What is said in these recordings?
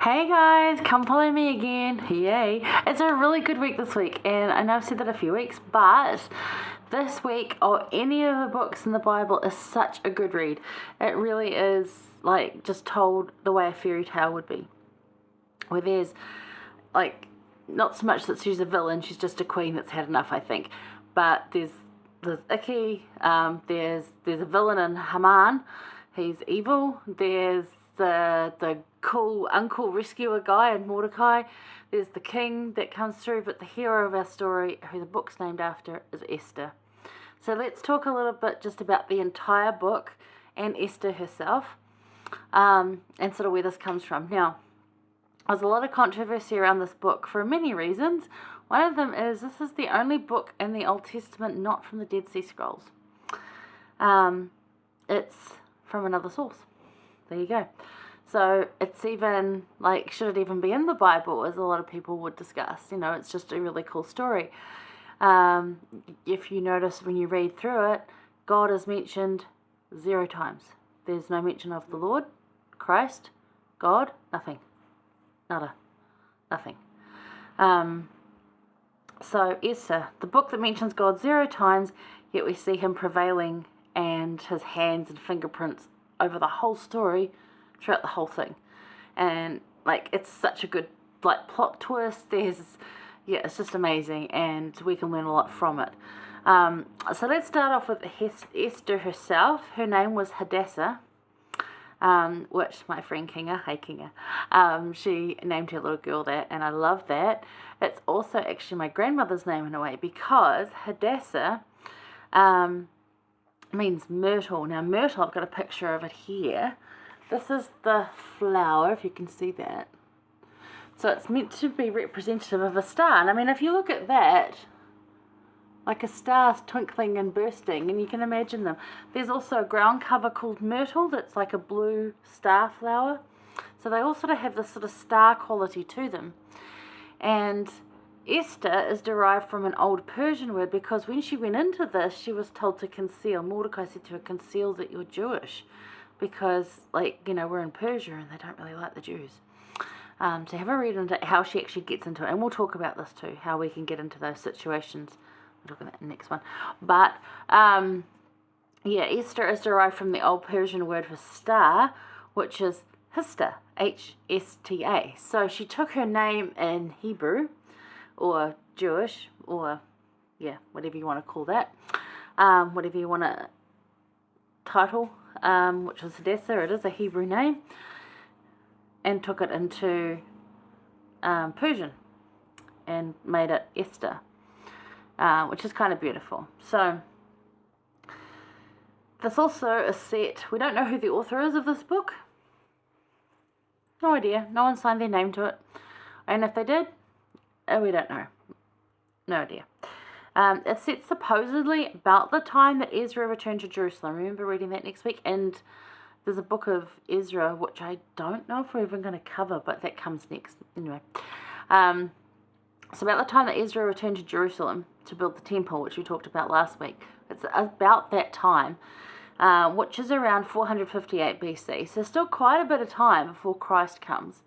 Hey guys, come follow me again. Yay. It's a really good week this week, and I know I've said that a few weeks, but this week, or any of the books in the Bible, is such a good read. It really is like just told the way a fairy tale would be. Where there's like not so much that she's a villain, she's just a queen that's had enough, I think. But there's Icky, there's a villain in Haman, he's evil. There's the cool uncle rescuer guy in Mordecai. There's the king that comes through, but the hero of our story, who the book's named after, is Esther. So let's talk a little bit just about the entire book and Esther herself, and sort of where this comes from. Now, there's a lot of controversy around this book for many reasons. One of them is this is the only book in the Old Testament not from the Dead Sea Scrolls. It's from another source. There you go. So it's even like, should it even be in the Bible, as a lot of people would discuss. You know, it's just a really cool story. If you notice when you read through it, God is mentioned 0 times. There's no mention of the Lord, Christ, God, nothing. Nada. Nothing. So Esther, the book that mentions God 0 times, yet we see him prevailing and his hands and fingerprints over the whole story throughout the whole thing. And like, it's such a good like plot twist. It's just amazing, and we can learn a lot from it. So let's start off with Esther herself. Her name was Hadassah, which my friend Kinga, hey Kinga, she named her little girl that, and I love that. It's also actually my grandmother's name in a way, because Hadassah means myrtle. Now myrtle, I've got a picture of it here. This is the flower, if you can see that. So it's meant to be representative of a star. And I mean, if you look at that, like a star's twinkling and bursting, and you can imagine them. There's also a ground cover called myrtle that's like a blue star flower. So they all sort of have this sort of star quality to them. And Esther is derived from an old Persian word, because when she went into this, she was told to conceal. Mordecai said to her, conceal that you're Jewish, because, like, you know, we're in Persia and they don't really like the Jews. So have a read into how she actually gets into it. And we'll talk about this too, how we can get into those situations. We'll talk about the next one. But, Esther is derived from the old Persian word for star, which is Hista, H-S-T-A. So she took her name in Hebrew, or Jewish, or, whatever you want to call that. Whatever you want to title, which was Hadassah. It is a Hebrew name, and took it into Persian and made it Esther, which is kind of beautiful. So this also is set, we don't know who the author is of this book. No idea. No one signed their name to it. And if they did, we don't know. No idea. It's set supposedly about the time that Ezra returned to Jerusalem. Remember reading that next week? And there's a book of Ezra, which I don't know if we're even going to cover, but that comes next. Anyway. So about the time that Ezra returned to Jerusalem to build the temple, which we talked about last week. It's about that time, which is around 458 BC. So still quite a bit of time before Christ comes.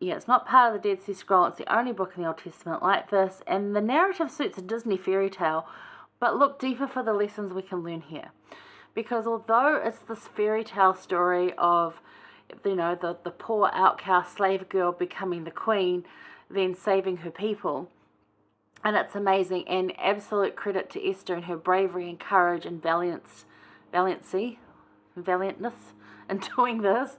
It's not part of the Dead Sea Scroll. It's the only book in the Old Testament like this. And the narrative suits a Disney fairy tale, but look deeper for the lessons we can learn here. Because although it's this fairy tale story of, you know, the poor outcast slave girl becoming the queen, then saving her people, and it's amazing, and absolute credit to Esther and her bravery and courage and valiantness in doing this.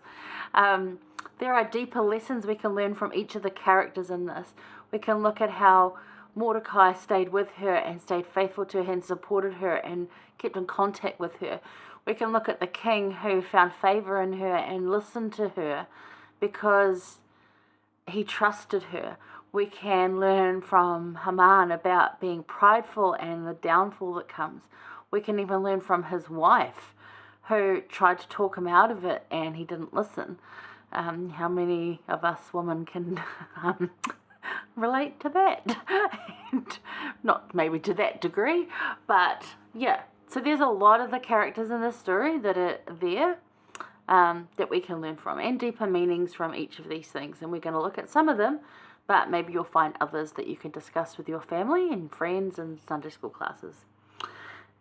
There are deeper lessons we can learn from each of the characters in this. We can look at how Mordecai stayed with her and stayed faithful to her and supported her and kept in contact with her. We can look at the king who found favor in her and listened to her because he trusted her. We can learn from Haman about being prideful and the downfall that comes. We can even learn from his wife, who tried to talk him out of it and he didn't listen. How many of us women can relate to that? Not maybe to that degree, but yeah. So there's a lot of the characters in this story that are there. that we can learn from, and deeper meanings from each of these things. And we're going to look at some of them, but maybe you'll find others that you can discuss with your family and friends and Sunday school classes.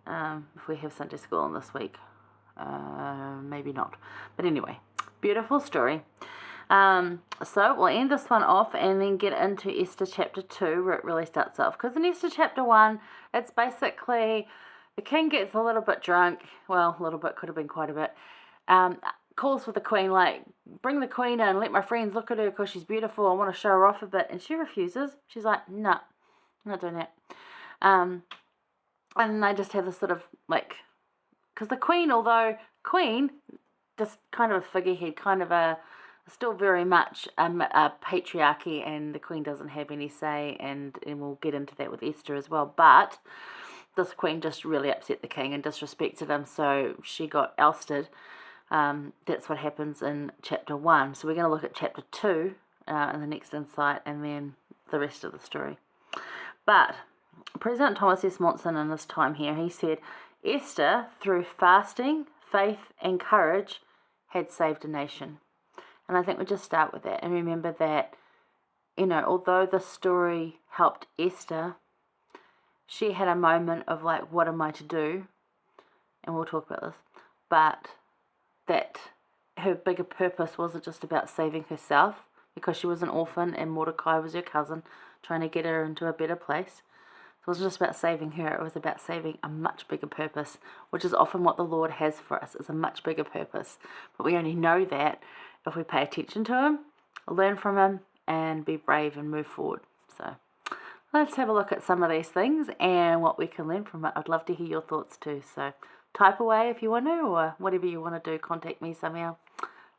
If we have Sunday school on this week. Maybe not. But anyway, beautiful story. So we'll end this one off and then get into Esther chapter 2, where it really starts off. Because in Esther chapter 1, it's basically the king gets a little bit drunk. Well, a little bit, could have been quite a bit. Calls for the queen, like, bring the queen in, let my friends look at her because she's beautiful. I want to show her off a bit. And she refuses. She's like, no, I'm not doing that. And they just have this sort of, like, because the queen, although queen, just kind of a figurehead, kind of still very much a patriarchy, and the queen doesn't have any say, and we'll get into that with Esther as well. But this queen just really upset the king and disrespected him, so she got ousted. That's what happens in chapter 1. So we're going to look at chapter 2 in the next insight, and then the rest of the story. But President Thomas S. Monson, in his time here, he said, Esther, through fasting, faith, and courage, had saved a nation. And I think we'll just start with that and remember that, although the story helped Esther, she had a moment of like, what am I to do? And we'll talk about this. But that her bigger purpose wasn't just about saving herself, because she was an orphan and Mordecai was her cousin, trying to get her into a better place. It wasn't just about saving her, it was about saving a much bigger purpose, which is often what the Lord has for us, is a much bigger purpose. But we only know that if we pay attention to Him, learn from Him, and be brave and move forward. So let's have a look at some of these things and what we can learn from it. I'd love to hear your thoughts too. So type away if you want to, or whatever you want to do, contact me somehow.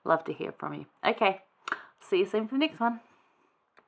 Love to hear from you. Okay, see you soon for the next one.